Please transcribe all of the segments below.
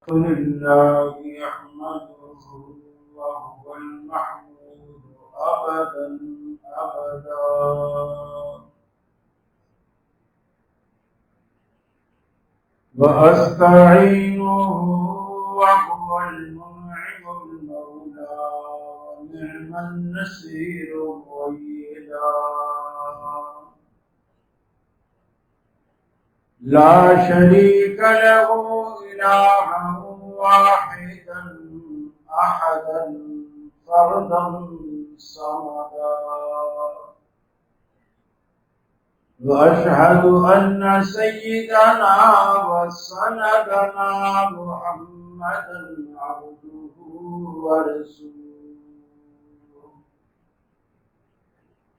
لله يحمده وهو المحمود أبدا أبدا. وأستعينه وهو المنعم المولى ونعم النصير ويدا. لا شريك له إلها واحدا أحدا فردا صمدا. وأشهد أن سيدنا وسندنا محمدا عبده ورسوله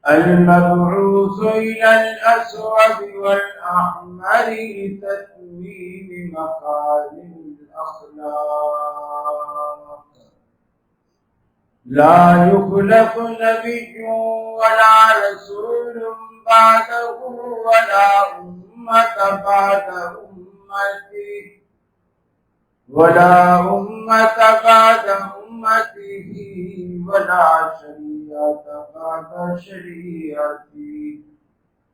المبعوث إلى الأسود والأحمر لتتميم مكارم الأخلاق. لا يخلف نبي ولا رسول بعده ولا أمة بعد أمته ولا شريعة بعد شريعته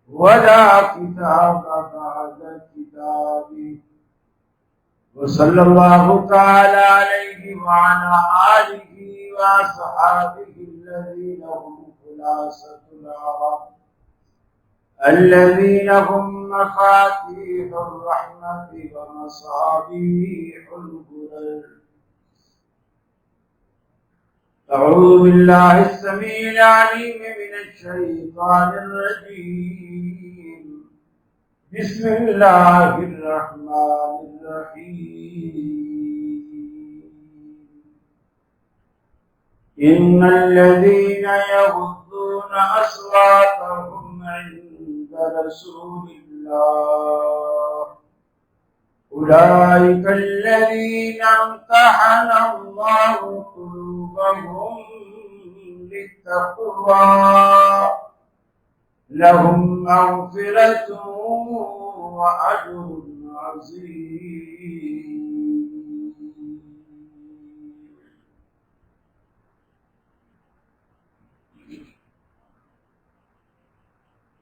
ولا كتاب بعد كتابه. وصلى الله تعالى عليه وعلى آله وصحابه الذين هم خلاصة العرب الذين هم مفاتيح الرحمة ومصابيح الغرر. أعوذ بالله السميع العليم من الشيطان الرجيم. بسم الله الرحمن الرحيم. إن الذين يغضون أصواتهم عند رسول الله أولئك الذين امتحن الله قلوبهم للتقوى لهم مغفرة وأجر عظيم.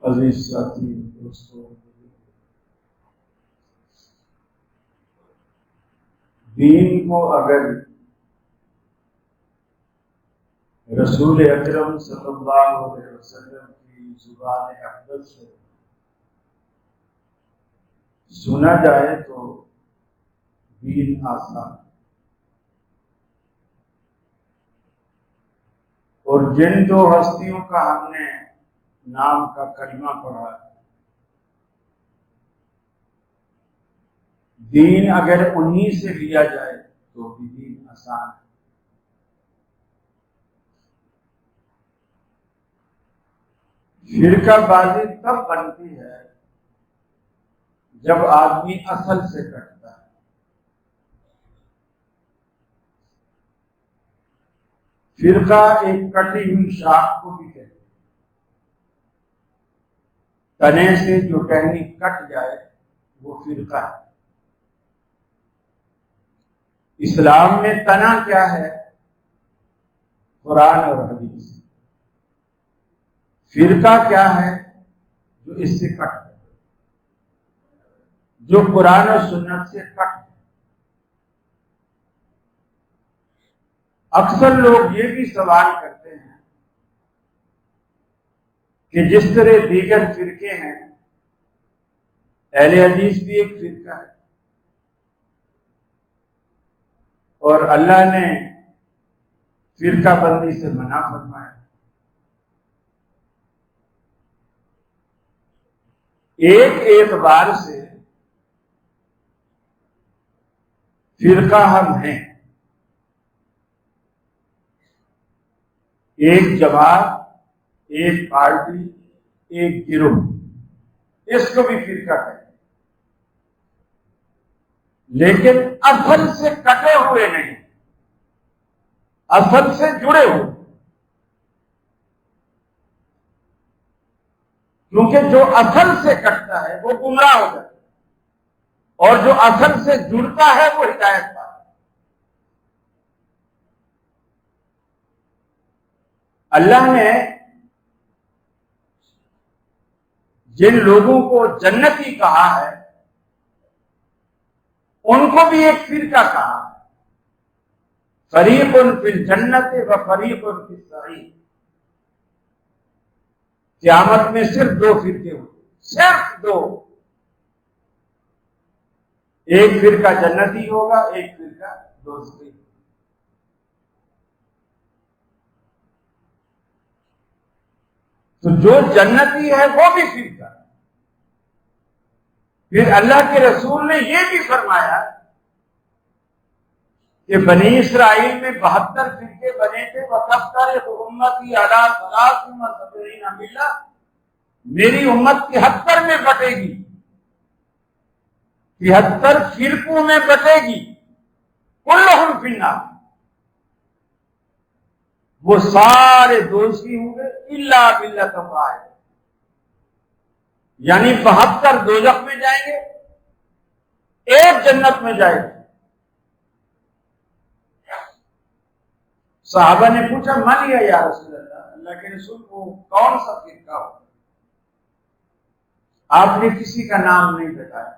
عزیز ساتھی دوستوں، دین کو اگر رسول اکرم صلی اللہ علیہ وسلم کی زبان اقدس سے سنا جائے تو دین آسان، اور جن دو ہستیوں کا ہم نے نام کا کلمہ پڑھا، دین اگر انہی سے لیا جائے تو بھی دین آسان ہے۔ فرقہ بازی تب بنتی ہے جب آدمی اصل سے کٹتا ہے۔ فرقہ ایک کٹی ہوئی شاخ کو بھی کہتے ہیں۔ تنے سے جو ٹہنی کٹ جائے وہ فرقہ ہے۔ اسلام میں تنا کیا ہے؟ قرآن اور حدیث۔ فرقہ کیا ہے؟ جو اس سے کٹ ہے، جو قرآن اور سنت سے کٹ ہے۔ اکثر لوگ یہ بھی سوال کرتے ہیں کہ جس طرح دیگر فرقے ہیں، اہل حدیث بھی ایک فرقہ ہے، اور اللہ نے فرقہ بندی سے منع فرمایا۔ ایک اعتبار سے فرقہ ہم ہیں، ایک جماعت، ایک پارٹی، ایک گروہ، اس کو بھی فرقہ کہتے ہیں، لیکن اصل سے کٹے ہوئے نہیں، اصل سے جڑے ہوئے۔ کیونکہ جو اصل سے کٹتا ہے وہ گمراہ ہو جاتا ہے، اور جو اصل سے جڑتا ہے وہ ہدایت پاتا ہے۔ اللہ نے جن لوگوں کو جنتی کہا ہے ان کو بھی ایک فرقہ کہا ہے، فریق فی الجنت و فریق فی السعیر۔ قیامت میں صرف دو فرقے ہوں، صرف دو، ایک فرقہ جنتی ہوگا، ایک فرقہ دوزخی۔ تو جو جنتی ہے وہ بھی فرقہ۔ پھر اللہ کے رسول نے یہ بھی فرمایا کہ بنی اسرائیل میں 72 فرقے بنے تھے، وَتَفْتَرِقُ أُمَّتِي عَلَىٰ 73 مِلَّةٍ، میری امت 73 میں بٹے گی، 73 فرقوں میں بٹے گی، كُلُّهُمْ فِي النَّارِ، وہ سارے دوزخی ہوں گے الا ملۃ واحدہ، یعنی 72 دوزخ میں جائیں گے، ایک جنت میں جائے گا۔ صحابہ نے پوچھا من یا رسول اللہ، اللہ کے رسول کو کون سا فرقہ ہو؟ آپ نے کسی کا نام نہیں بتایا۔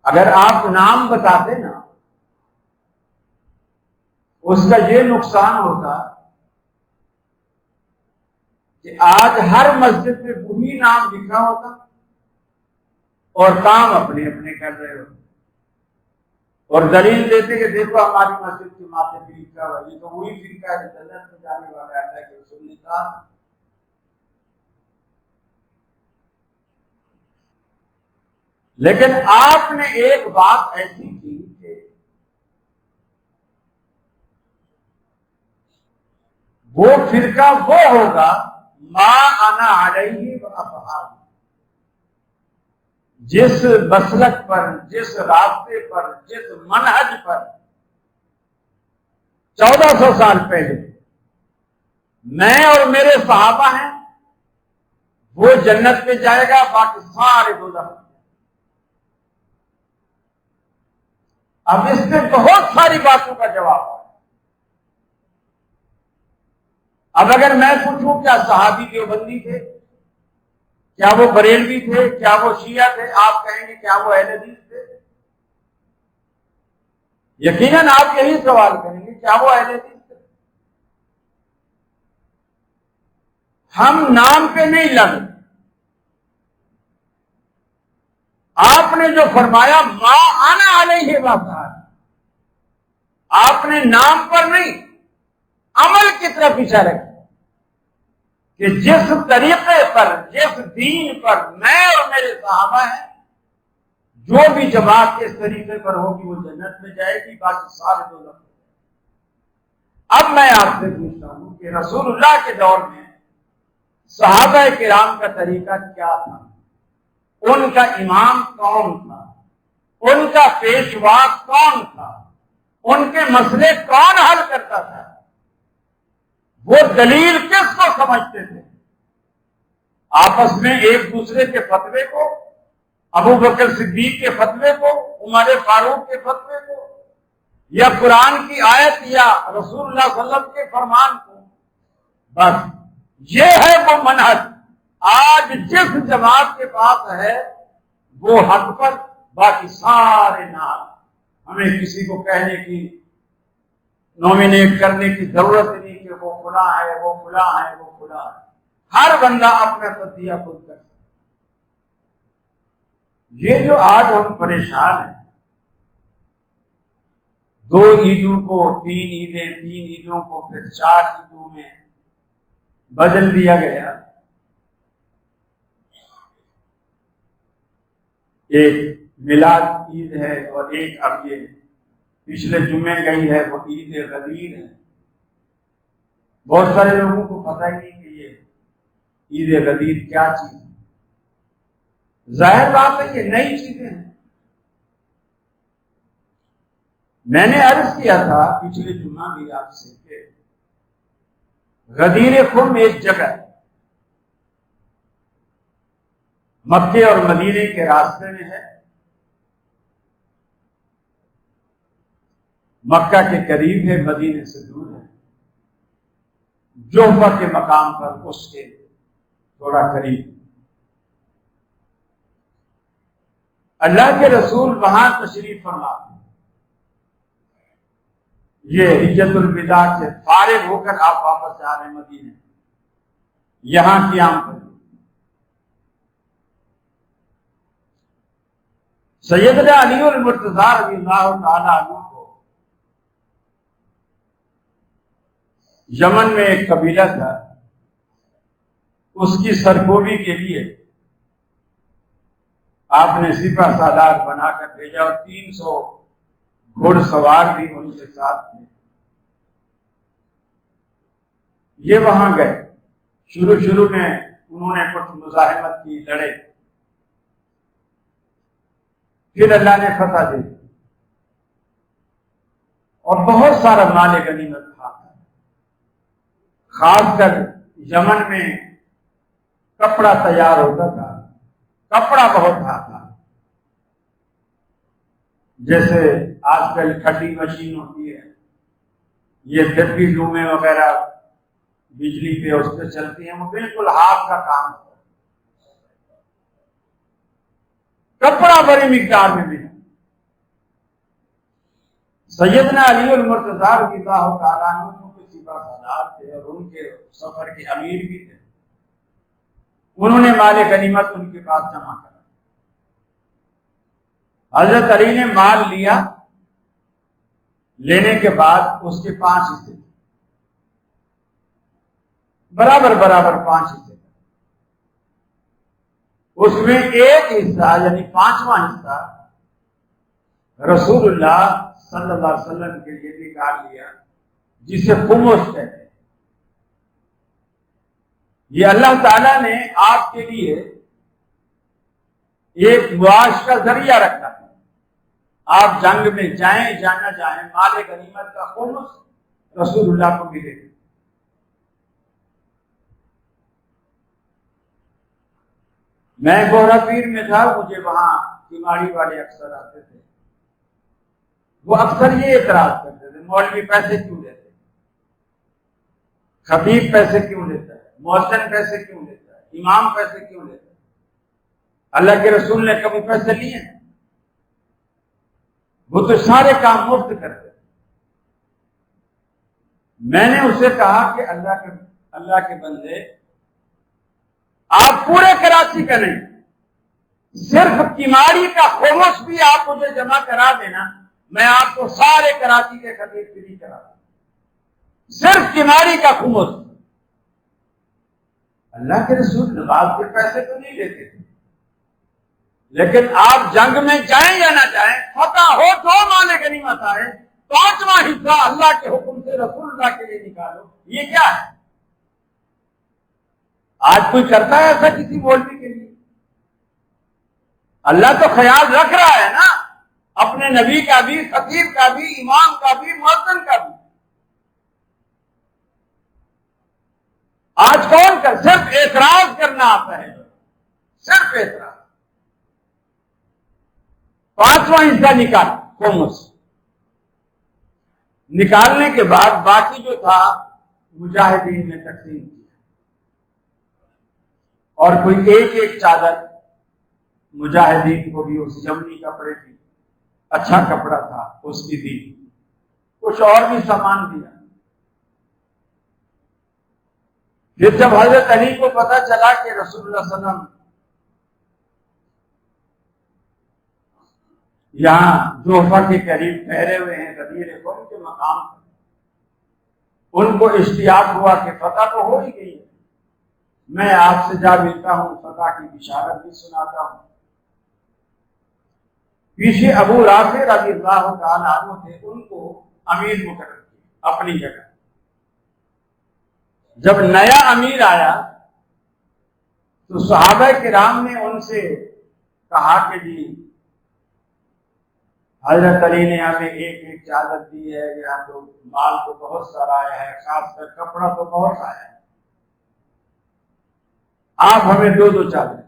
اگر آپ نام بتاتے نا، اس کا یہ نقصان ہوتا کہ آج ہر مسجد میں وہی نام لکھا ہوتا اور کام اپنے اپنے کر رہے ہوتے، اور دلیل دیتے کہ دیکھو ہماری مسجد کے ماتھے پہ لکھا ہوا، یہ تو وہی فرقہ ہے جو جنت میں جانے والا ہے، اللہ کے رسول نے کہا۔ لیکن آپ نے ایک بات ایسی کی کہ وہ فرقہ وہ ہوگا ما انا علیہ واصحابی، جس مسلک پر، جس راستے پر، جس منہج پر 1400 سال پہلے میں اور میرے صحابہ ہیں، وہ جنت میں جائے گا، باقی سارے دوزخ۔ اب اس میں بہت ساری باتوں کا جواب ہے۔ اب اگر میں پوچھوں کیا صحابی دیوبندی تھے، کیا وہ بریلوی تھے، کیا وہ شیعہ تھے، آپ کہیں گے کیا وہ اہل حدیث تھے؟ یقیناً آپ یہی سوال کریں گے کیا وہ اہل حدیث تھے؟ ہم نام پہ نہیں لگے۔ آپ نے جو فرمایا ما انا علیہ واصحابی، آپ نے نام پر نہیں عمل کی طرف اشارہ کیا کہ جس طریقے پر، جس دین پر میں اور میرے صحابہ ہیں، جو بھی جماعت اس طریقے پر ہوگی وہ جنت میں جائے گی، باقی سارے دوزخ میں۔ اب میں آپ سے پوچھتا ہوں کہ رسول اللہ کے دور میں صحابہ کرام کا طریقہ کیا تھا؟ ان کا امام کون تھا؟ ان کا پیشوا کون تھا؟ ان کے مسئلے کون حل کرتا تھا؟ وہ دلیل کس کو سمجھتے تھے؟ آپس میں ایک دوسرے کے فتوے کو، ابو بکر صدیق کے فتوے کو، عمر فاروق کے فتوے کو، یا قرآن کی آیت یا رسول اللہ صلی اللہ علیہ وسلم کے فرمان کو؟ بس یہ ہے وہ منہج۔ آج جس جماعت کے پاس ہے وہ حق پر، باقی سارے نام۔ ہمیں کسی کو کہنے کی، نومینیٹ کرنے کی ضرورت نہیں کہ وہ فلاں ہے، وہ فلاں ہے، وہ فلاں ہے۔ ہر بندہ اپنا تجزیہ خود کرتا ہے۔ یہ جو آج ہم پریشان ہیں، 2 عیدوں کو 3 عیدیں، 3 عیدوں کو پھر 4 عیدوں میں بدل دیا گیا۔ ایک میلاد عید ہے اور ایک اب یہ پچھلے جمعے گئی ہے وہ عید غدیر ہے۔ بہت سارے لوگوں کو پتہ ہی نہیں کہ یہ عید غدیر کیا چیز ہے۔ ظاہر بات ہے یہ نئی چیزیں ہیں۔ میں نے عرض کیا تھا پچھلے جمعہ بھی آپ سے کہ غدیر خم ایک جگہ ہے، مکے اور مدینے کے راستے میں ہے، مکہ کے قریب ہے، مدینے سے دور ہے۔ جوہفہ کے مقام پر اس کے تھوڑا قریب اللہ کے رسول وہاں تشریف فرما، یہ حجۃ الوداع سے فارغ ہو کر آپ واپس جا رہے ہیں مدینے، یہاں قیام کریں۔ سیدنا علی المرتضیٰ رضی اللہ تعالی عنہ کو یمن میں ایک قبیلہ تھا، اس کی سرکوبی کے لیے آپ نے سپہ سالار بنا کر بھیجا اور 300 گھوڑ سوار بھی ان کے ساتھ تھے۔ یہ وہاں گئے، شروع میں انہوں نے کچھ مزاحمت کی، لڑے، پھر اللہ نے فتح دی اور بہت سارا مال غنیمت تھا، خاص کر یمن میں کپڑا تیار ہوتا تھا، کپڑا بہت تھا، جیسے آج کل کھٹی مشین ہوتی ہے، یہ ڈبی ڈومے وغیرہ بجلی پہ اس پہ چلتی ہیں، وہ بالکل ہاتھ کا کام ہوتا ہے، کپڑا بڑی مقدار میں ملا۔ سیدنا علی المرتضیٰ رضی اللہ تعالیٰ عنہ کے سپہ سالار تھے اور ان کے سفر کے امیر بھی تھے، انہوں نے مال غنیمت ان کے پاس جمع کرا۔ حضرت علی نے مال لیا، لینے کے بعد اس کے 5 حصے تھے، برابر 5 حصے تھے، اس میں ایک حصہ یعنی 5واں حصہ رسول اللہ صلی اللہ علیہ وسلم کے لیے نکال لیا، جسے خمس کہتے ہیں۔ یہ اللہ تعالیٰ نے آپ کے لیے ایک معاش کا ذریعہ رکھا ہے، آپ جنگ میں جائیں یا نہ جائیں، مال غنیمت کا خمس رسول اللہ کو ملے گا۔ میں گورا پیر میں تھا، مجھے وہاں کماڑی والے اکثر آتے تھے، وہ اکثر یہ اعتراض کرتے تھے، مولوی پیسے کیوں لیتے، خطیب پیسے کیوں لیتا ہے، مؤذن پیسے کیوں لیتا ہے، امام پیسے کیوں لیتا ہے؟ اللہ کے رسول نے کبھی پیسے لیے ہیں؟ وہ تو سارے کام مفت کرتے۔ میں نے اسے کہا کہ اللہ کے بندے، آپ پورے کراچی کا نہیں، صرف کماڑی کا خمس بھی آپ مجھے جمع کرا دینا، میں آپ کو سارے کراچی کے خطیب فری کرا دوں، صرف کماڑی کا خمس۔ اللہ کے رسول نماز کے پیسے تو نہیں لیتے تھے، لیکن آپ جنگ میں جائیں یا نہ جائیں، فتح ہو تو مال غنیمت آئے، 5واں حصہ اللہ کے حکم سے رسول اللہ کے لیے نکالو۔ یہ کیا ہے؟ آج کوئی کرتا ہے ایسا کسی مولوی کے لیے؟ اللہ تو خیال رکھ رہا ہے نا اپنے نبی کا بھی، خطیب کا بھی، امام کا بھی، مؤذن کا بھی۔ آج کون کر، صرف اعتراض کرنا آتا ہے، صرف اعتراض۔ 5واں حصہ نکال، خمس نکالنے کے بعد باقی جو تھا مجاہدین نے تقسیم کیا، اور کوئی ایک چادر مجاہدین کو بھی، اس جمنی کپڑے کی، اچھا کپڑا تھا، اس کی دی، کچھ اور بھی سامان دیا۔ پھر جب حضرت علی کو پتا چلا کہ رسول اللہ صلی اللہ علیہ وسلم یہاں جوہفہ کے قریب ٹھہرے ہوئے ہیں، غدیر قوم کے مقام پر، ان کو اشتیاق ہوا کہ فتح تو ہو ہی گئی ہے، میں آپ سے جا ملتا ہوں، فتح کی بشارت بھی سناتا ہوں۔ پیچھے ابو رافع رضی اللہ تعالیٰ عنہ تھے، ان کو امیر مقرر کیا اپنی جگہ۔ جب نیا امیر آیا تو صحابہ کرام نے ان سے کہا کہ جی حضرت علی نے ہمیں ایک چادر دی ہے، یہاں تو مال تو بہت سارا آیا ہے، خاص کر کپڑا تو بہت آیا ہے، آپ ہمیں 2 چادر۔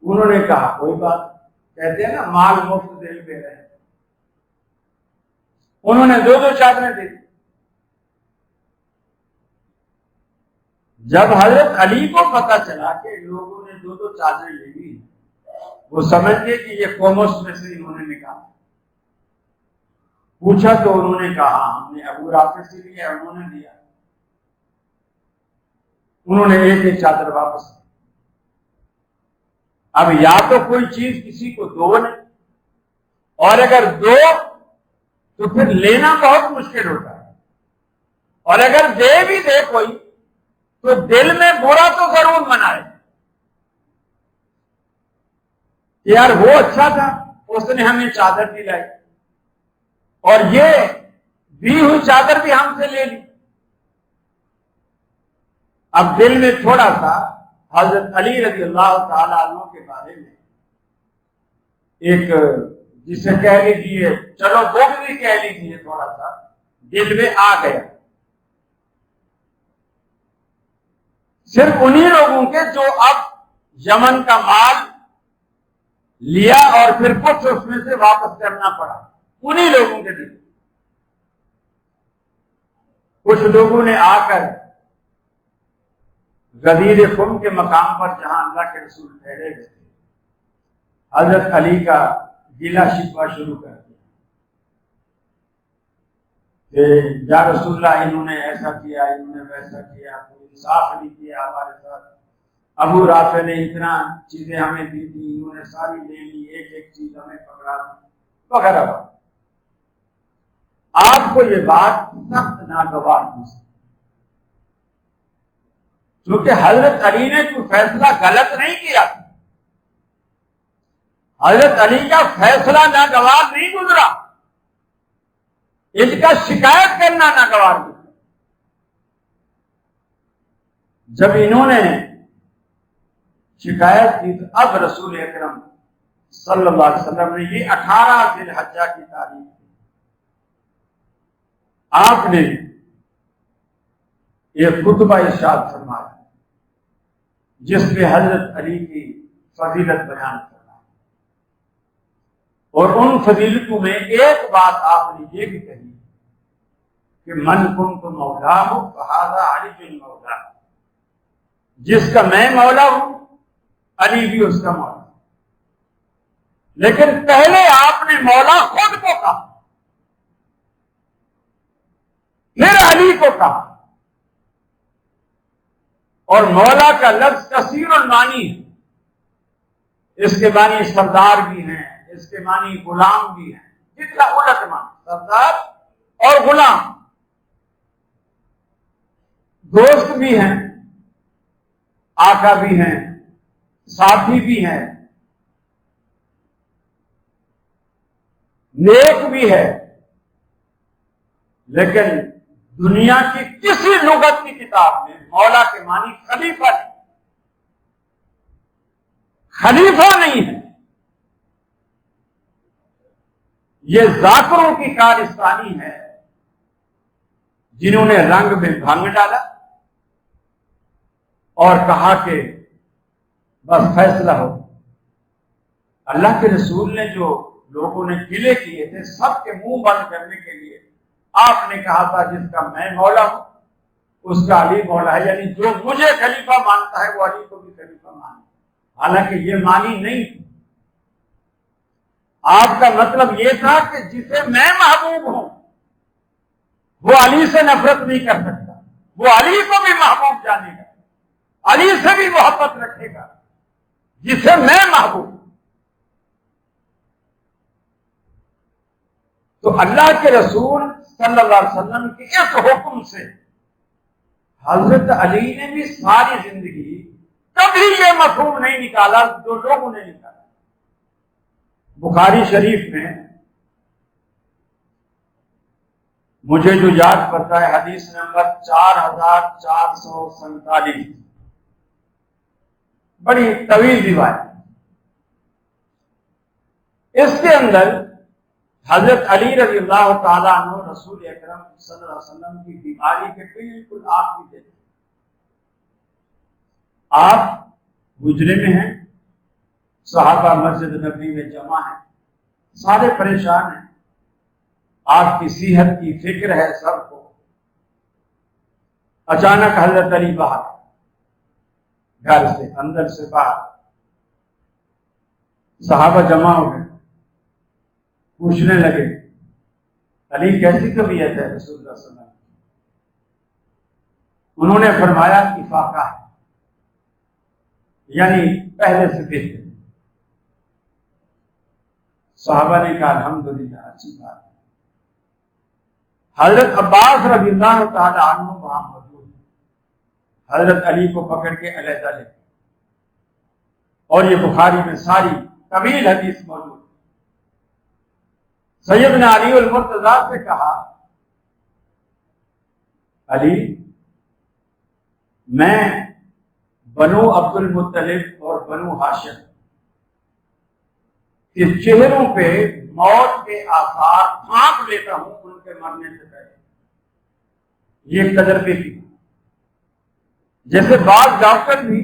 انہوں نے کہا کوئی بات، کہتے ہیں نا مال مفت دل پہ رہے، انہوں نے 2 چادریں دی۔ جب حضرت علی کو پتا چلا کہ لوگوں نے دو دو چادریں لے لی، وہ سمجھ گئے کہ یہ قومس میں سے انہوں نے نکالا۔ پوچھا تو انہوں نے کہا ہم نے ابو رافع سے لیا، انہوں نے لیا۔ انہوں نے ایک ایک چادر واپس کی۔ اب یا تو کوئی چیز کسی کو دو نہیں، اور اگر دو تو پھر لینا بہت مشکل ہوتا ہے، اور اگر دے بھی دے کوئی تو دل میں برا تو ضرور منائے کہ یار وہ اچھا تھا، اس نے ہمیں چادر دلائی اور یہ دی ہوئی چادر بھی ہم سے لے لی۔ اب دل میں تھوڑا سا حضرت علی رضی اللہ تعالی عنہ کے بارے میں ایک جسے کہہ لیجیے، چلو بغض بھی کہہ لیجیے، تھوڑا سا دل میں آ گیا، صرف انہی لوگوں کے جو اب یمن کا مال لیا اور پھر کچھ اس میں سے واپس کرنا پڑا، انہی لوگوں کے دل۔ کچھ لوگوں نے آ کر غدیر خم کے مقام پر جہاں اللہ کے رسول ٹھہرے ہوئے تھے، حضرت علی کا گیلا شکوہ شروع کر دیا کہ یا رسول اللہ انہوں نے ایسا کیا، انہوں نے ویسا کیا، کوئی انصاف نہیں کیا ہمارے ساتھ، ابو رافع نے اتنا چیزیں ہمیں دی تھی، انہوں نے ساری لے لی، ایک ایک چیز ہمیں پکڑا دی وغیرہ۔ آپ کو یہ بات سخت ناگوار ہوئی، کیونکہ حضرت علی نے کوئی فیصلہ غلط نہیں کیا، حضرت علی کا فیصلہ ناگوار نہیں گزرا، ان کا شکایت کرنا ناگوار گزرا۔ جب انہوں نے شکایت کی تو اب رسول اکرم صلی اللہ علیہ وسلم نے، یہ 18 ذی الحجہ کی تاریخ تھی، آپ نے ایک خطبہ ارشاد فرمایا جس میں حضرت علی کی فضیلت بیان کرنا، اور ان فضیلتوں میں ایک بات آپ نے یہ بھی کہی کہ من کنت مولاہ فہذا علی بن مولا، جس کا میں مولا ہوں علی بھی اس کا مولا۔ لیکن پہلے آپ نے مولا خود کو کہا، پھر علی کو کہا، اور مولا کا لفظ کثیر المانی ہے، اس کے معنی سردار بھی ہیں، اس کے معنی غلام بھی ہیں، جتنا الٹ معنی سردار اور غلام، دوست بھی ہیں، آقا بھی ہیں، ساتھی بھی ہیں، نیک بھی ہے۔ لیکن دنیا کی کسی لغت کی کتاب میں مولا کے معنی خلیفہ نہیں، خلیفہ نہیں ہے۔ یہ ذاکروں کی کارستانی ہے جنہوں نے رنگ میں بھنگ ڈالا اور کہا کہ بس فیصلہ ہو۔ اللہ کے رسول نے جو لوگوں نے گلے کیے تھے، سب کے منہ بند کرنے کے لیے آپ نے کہا تھا جس کا میں مولا ہوں اس کا علی مولا ہے، یعنی جو مجھے خلیفہ مانتا ہے وہ علی کو بھی خلیفہ مانتا ہے، حالانکہ یہ معنی نہیں تھی۔ آپ کا مطلب یہ تھا کہ جسے میں محبوب ہوں وہ علی سے نفرت نہیں کر سکتا، وہ علی کو بھی محبوب جانے گا، علی سے بھی محبت رکھے گا جسے میں محبوب ہوں۔ تو اللہ کے رسول صلی اللہ علیہ وسلم کے اس حکم سے حضرت علی نے بھی ساری زندگی کبھی یہ مفہوم نہیں نکالا جو لوگوں نے نکالا۔ بخاری شریف میں مجھے جو یاد پڑتا ہے حدیث نمبر 4447، بڑی طویل روایت، اس کے اندر حضرت علی رضی اللہ تعالیٰ عنہ رسول اکرم صلی اللہ علیہ وسلم کی بیماری کے بالکل آخری دن آپ حجرے میں ہیں، صحابہ مسجد نبوی میں جمع ہیں، سارے پریشان ہیں، آپ کی صحت کی فکر ہے سب کو۔ اچانک حضرت علی باہر، گھر سے اندر سے باہر صحابہ جمع ہو گئے، پوچھنے لگے علی کیسی طبیعت ہے رسول اللہ صلی اللہ علیہ وسلم؟ انہوں نے فرمایا افاقہ ہے، یعنی پہلے سے بہتر۔ صحابہ نے کہا الحمدللہ، اچھی بات ہے۔ حضرت عباس رضی اللہ تعالی عنہ وہاں موجود ہیں، حضرت علی کو پکڑ کے علیحدہ لے گئے، اور یہ بخاری میں ساری طویل حدیث موجود ہے۔ سیدنا علی المرتضیٰ سے کہا علی میں بنو عبد المطلب اور بنو ہاشم کے چہروں پہ موت کے آثار پھانک لیتا ہوں ان کے مرنے سے پہلے۔ یہ ایک تجربے کی، جیسے بعض ڈاکٹر بھی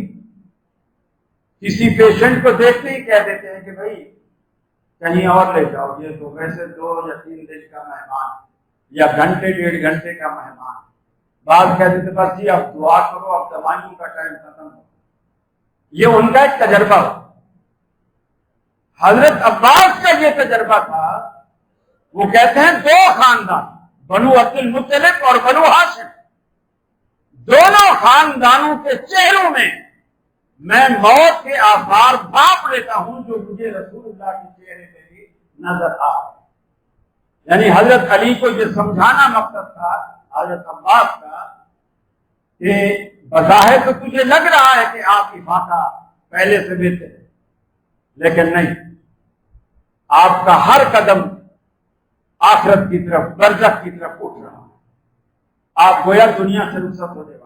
کسی پیشنٹ کو دیکھتے ہی کہہ دیتے ہیں کہ بھائی کہیں اور لے جاؤ، یہ تو ویسے 2 یا 3 دن کا مہمان یا گھنٹے 1.5 گھنٹے کا مہمان۔ بعض کہہ دیتے بس جی اب دعا کرو، اب دوائیوں کا ٹائم ختم ہو۔ یہ ان کا ایک تجربہ ہو۔ حضرت عباس کا یہ تجربہ تھا، وہ کہتے ہیں 2 خاندان بنو عبد المطلب اور بنو ہاشم، دونوں خاندانوں کے چہروں میں میں موت کے آثار بھانپ لیتا ہوں جو مجھے رسول اللہ کے چہرے پہ بھی نظر آ رہا ہے۔ یعنی حضرت علی کو یہ سمجھانا مقصد تھا حضرت عباس کا کہ بظاہر تو تجھے لگ رہا ہے کہ آپ کی فاتحہ پہلے سے بہتر ہے، لیکن نہیں، آپ کا ہر قدم آخرت کی طرف، برزخ کی طرف اٹھ رہا ہے۔ آپ گویا دنیا سے رخصت ہونے والے،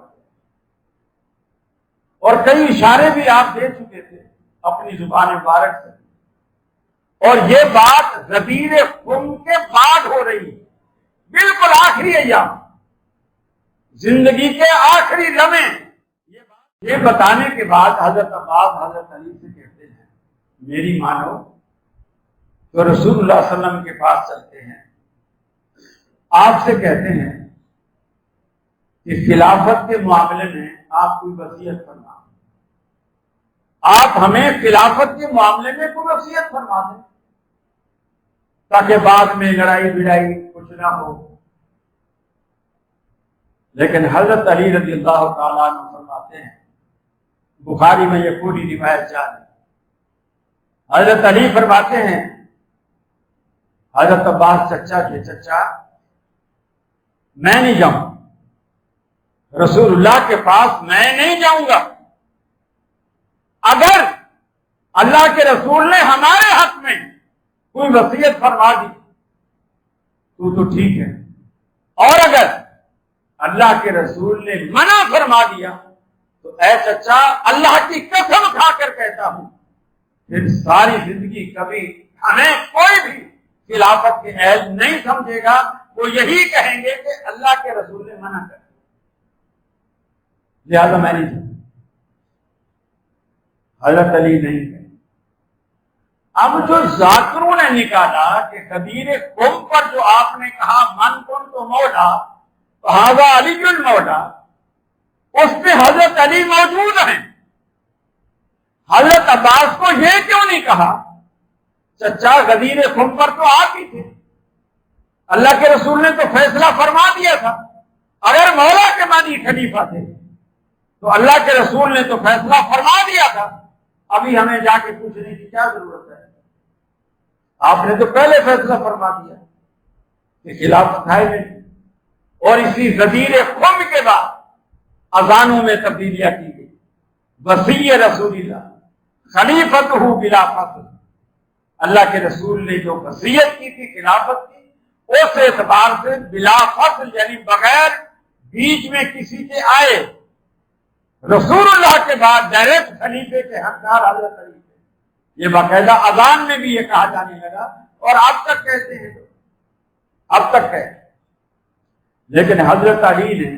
اور کئی اشارے بھی آپ دے چکے تھے اپنی زبان مبارک سے، اور یہ بات غدیر خم کے بعد ہو رہی ہے، بالکل آخری ایام، زندگی کے آخری لمحے یہ بتانے کے بعد حضرت عباس حضرت علی سے کہتے ہیں میری مانو تو رسول اللہ صلی اللہ علیہ وسلم کے پاس چلتے ہیں، آپ سے کہتے ہیں کہ خلافت کے معاملے میں آپ کوئی وصیت فرما، آپ ہمیں خلافت کے معاملے میں کوئی وصیت فرما دیں تاکہ بعد میں لڑائی بڑائی کچھ نہ ہو۔ لیکن حضرت علی رضی اللہ تعالیٰ عنہ فرماتے ہیں، بخاری میں یہ پوری روایت جاری ہے، حضرت علی فرماتے ہیں حضرت عباس چچا کے چچا میں نہیں جاؤں، رسول اللہ کے پاس میں نہیں جاؤں گا، اگر اللہ کے رسول نے ہمارے حق میں کوئی وصیت فرما دی تو ٹھیک ہے، اور اگر اللہ کے رسول نے منع فرما دیا تو اے چچا اللہ کی قسم کھا کر کہتا ہوں پھر ساری زندگی کبھی ہمیں کوئی بھی خلافت کے اہل نہیں سمجھے گا، وہ یہی کہیں گے کہ اللہ کے رسول نے منع کر دیا، لہذا میں نہیں جاؤں۔ حضرت علی نہیں گئے۔ اب جو ذاکروں نے نکالا کہ غدیر قوم پر جو آپ نے کہا من کن تو مولا هذا علی المولا، اس میں حضرت علی موجود ہیں، حضرت عباس کو یہ کیوں نہیں کہا چچا غدیر قوم پر تو آپ ہی تھے، اللہ کے رسول نے تو فیصلہ فرما دیا تھا، اگر مولا کے معنی خلیفہ تھے تو اللہ کے رسول نے تو فیصلہ فرما دیا تھا، ابھی ہمیں جا کے پوچھنے کی کیا ضرورت ہے، آپ نے تو پہلے فیصلہ فرما دیا کہ خلافت ہے نہیں۔ اور اسی غدیر قوم کے بعد اذانوں میں تبدیلیاں کی گئی، وصی رسول اللہ خلیفت ہو بلا فصل، اللہ کے رسول نے جو وصیت کی تھی خلافت کی، اس اعتبار سے بلا فصل یعنی بغیر بیچ میں کسی کے آئے، رسول اللہ کے بعد ڈائریکٹ خلیفے کے حقدار حضرت علی تھے۔ یہ باقاعدہ اذان میں بھی یہ کہا جانے لگا، اور اب تک کہتے ہیں، اب تک کہتے ہیں۔ لیکن حضرت علی نے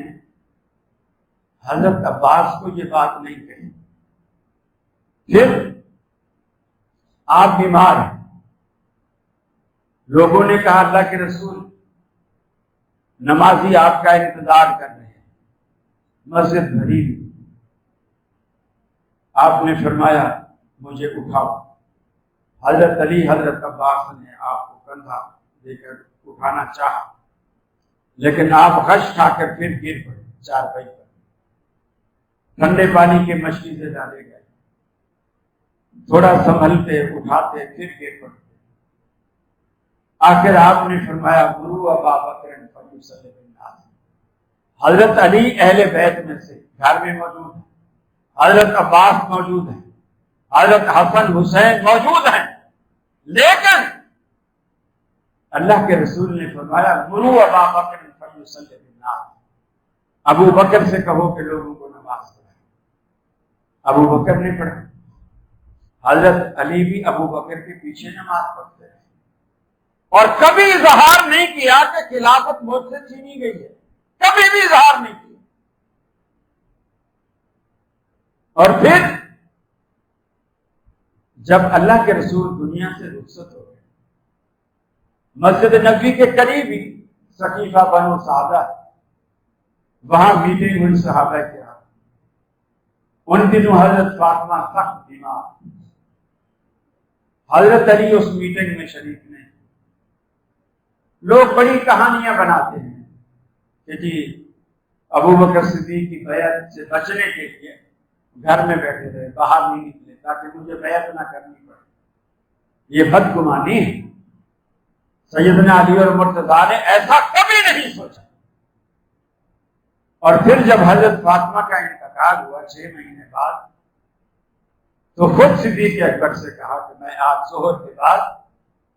حضرت عباس کو یہ بات نہیں کہی۔ پھر آپ بیمار ہیں، لوگوں نے کہا اللہ کے رسول نمازی آپ کا انتظار کر رہے ہیں، مسجد بھری ہوئی، آپ نے فرمایا مجھے اٹھاؤ۔ حضرت علی حضرت عباس نے آپ کو کندھا دے کر اٹھانا چاہا، لیکن آپ غش کھا کر پھر گر پڑے چارپائی پر، ٹھنڈے پانی کے مچھلی سے ڈالے گئے، تھوڑا سنبھلتے اٹھاتے پھر گر پڑتے۔ آخر آپ نے فرمایا مرو ابا بکر فلیصلی بالناس۔ حضرت علی اہل بیت میں سے گھر میں موجود ہیں، حضرت عباس موجود ہیں، حضرت حسن حسین موجود ہیں، لیکن اللہ کے رسول نے فرمایا مرو ابا بکر فلیصلی بالناس، ابو بکر سے کہو کہ لوگوں کو نماز پڑھائے۔ ابو بکر نے پڑھا۔ حضرت علی بھی ابو بکر کے پیچھے نماز پڑھتے ہیں، اور کبھی اظہار نہیں کیا کہ خلافت مجھ سے چھینی گئی ہے، کبھی بھی اظہار نہیں کیا۔ اور پھر جب اللہ کے رسول دنیا سے رخصت ہو گئے، مسجد نبوی کے قریب ہی سقیفہ بنو سعدہ، وہاں میٹنگ ہوئی صحابہ کے ہاتھ۔ ان دنوں حضرت فاطمہ سخت بیمار، حضرت علی اس میٹنگ میں شریک نہیں۔ لوگ بڑی کہانیاں بناتے ہیں کہ جی ابو بکر صدیق کی بیعت سے بچنے کے لیے گھر میں بیٹھے رہے، باہر نہیں نکلے تاکہ مجھے بیعت نہ کرنی پڑے۔ یہ بدگمانی ہے۔ سیدنا علی اور مرتضیٰ نے ایسا کبھی نہیں سوچا۔ اور پھر جب حضرت فاطمہ کا انتقال ہوا 6 مہینے بعد، تو خود صدیق اکبر سے کہا کہ میں آج ظہر کے بعد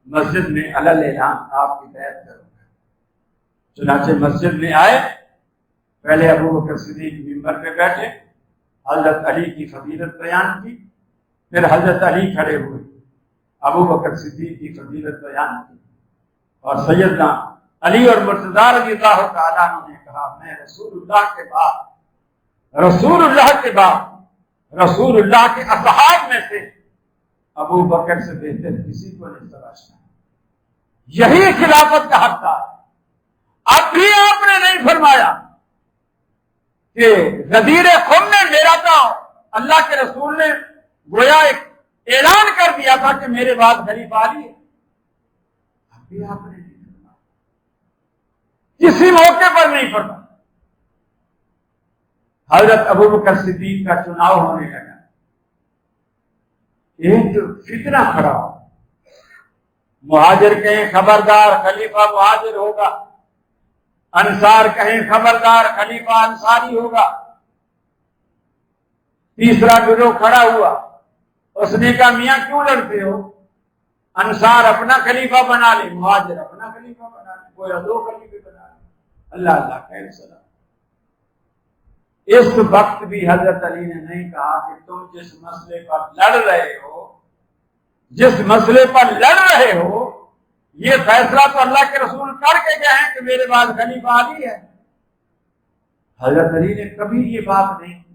مسجد میں علل اعلان آپ کی بیعت کروں گا۔ چنانچہ مسجد میں آئے، پہلے ابو بکر صدیق ممبر پہ بیٹھے، حضرت علی کی فضیلت بیان کی، پھر حضرت علی کھڑے ہوئے، ابو بکر صدیق کی فضیلت بیان کی، اور سیدنا علی اور مرتضیٰ رضی اللہ تعالیٰ عنہ نے کہا میں رسول اللہ کے بعد رسول اللہ کے اصحاب میں سے ابو بکر سے بہتر کسی کو نہیں تراشا، یہی خلافت کا حقدار۔ اب بھی آپ نے نہیں فرمایا کہ غدیر خم نے میرا تھا، اللہ کے رسول نے گویا ایک اعلان کر دیا تھا کہ میرے بعد خلیفہ علی ہے۔ اب بھی آپ نے نہیں فرمایا، کسی موقع پر نہیں فرمایا۔ حضرت ابو بکر صدیق کا چناؤ ہونے لگا، ایک جو فتنہ کھڑا ہو، مہاجر کہیں خبردار خلیفہ مہاجر ہوگا، انصار کہیں خبردار خلیفہ انصاری ہوگا۔ تیسرا گروہ کھڑا ہوا، اس نے کہا میاں کیوں لڑتے ہو؟ انصار اپنا خلیفہ بنا لے، مہاجر اپنا خلیفہ بنا لے، کوئی 2 خلیفے بنا لے۔ اللہ اللہ خیر سلام۔ اس وقت بھی حضرت علی نے نہیں کہا کہ تم جس مسئلے پر لڑ رہے ہو یہ فیصلہ تو اللہ کے رسول کر کے گئے ہیں کہ میرے بعد خلیفہ علی ہے۔ حضرت علی نے کبھی یہ بات نہیں کی،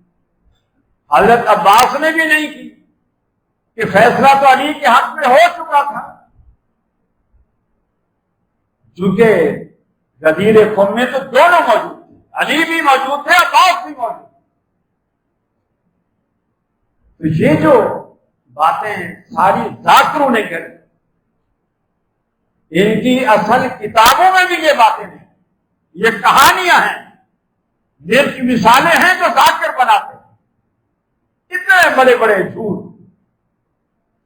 حضرت عباس نے بھی نہیں کی کہ فیصلہ تو علی کے حق میں ہو چکا تھا۔ چونکہ غدیر قوم میں تو دونوں موجود تھے، علی بھی موجود تھے، عباس بھی موجود تھے۔ تو یہ جو باتیں ساری ذاکروں نے کری، ان کی اصل کتابوں میں بھی یہ باتیں نہیں، یہ کہانیاں ہیں، مرچ مثالیں ہیں جو ذاکر بناتے ہیں۔ اتنے بڑے بڑے جھوٹ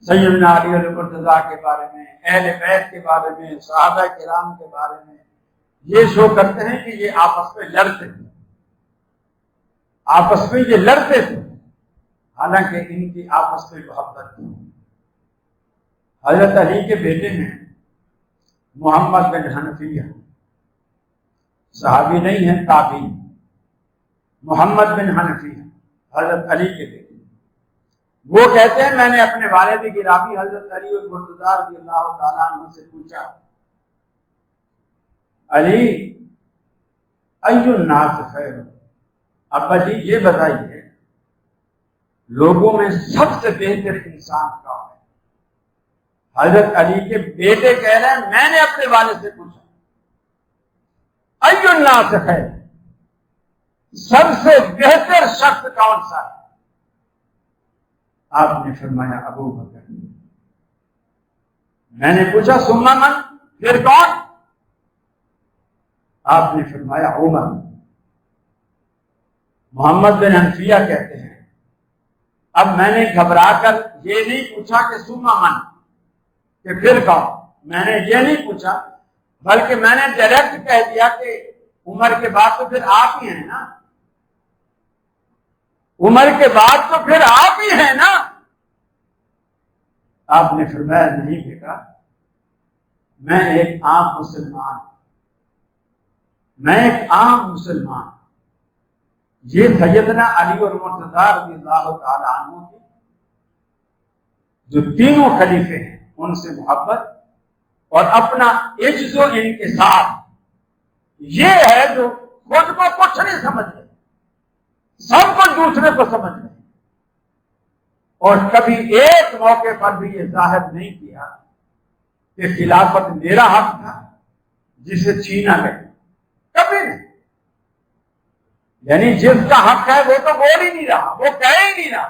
سیدنا علی اور مرتضیٰ کے بارے میں، اہل بیت کے بارے میں، صحابہ کرام کے بارے میں یہ شو کرتے ہیں کہ یہ آپس میں لڑتے تھے، آپس میں یہ لڑتے تھے، حالانکہ ان کی آپس میں محبت تھی۔ حضرت علی کے بیٹے ہیں محمد بن حنفیہ، صحابی نہیں ہیں، تابعی، محمد بن حنفیہ حضرت علی کے بیٹے۔ وہ کہتے ہیں میں نے اپنے والد گرامی حضرت علی اور مرتضیٰ رضی اللہ تعالیٰ عنہ سے پوچھا علی ای الناس خیر، ابا جی یہ بتائیے لوگوں میں سب سے بہتر انسان کون ہے؟ حضرت علی کے بیٹے کہہ رہے ہیں میں نے اپنے والد سے پوچھا ای الناس خیر، سب سے بہتر شخص کون سا ہے؟ آپ نے فرمایا ابو بکر۔ میں نے پوچھا ثم من، پھر کون؟ آپ نے فرمایا عمر۔ محمد بن حنفیہ کہتے ہیں اب میں نے گھبرا کر یہ نہیں پوچھا کہ ثم من، کہ پھر کون، میں نے یہ نہیں پوچھا، بلکہ میں نے ڈائریکٹ کہہ دیا کہ عمر کے بعد تو پھر آپ ہی ہیں نا، عمر کے بعد تو پھر آپ ہی ہیں نا۔ آپ نے فرمایا نہیں بیٹا، میں ایک عام مسلمان، میں ایک عام مسلمان، یہ سیدنا علی اور مرتضیٰ رضی اللہ تعالی عنہ کے جو تینوں خلیفے ہیں ان سے محبت اور اپنا عجز و انکسار، یہ ہے جو خود کو کچھ نہیں سمجھتے، سب کو دوسرے کو سمجھتے، اور کبھی ایک موقع پر بھی یہ ظاہر نہیں کیا کہ خلافت میرا حق تھا جسے چھینا گیا، کبھی نہیں۔ یعنی جس کا حق ہے وہ تو بول ہی نہیں رہا، وہ کہہ ہی نہیں رہا،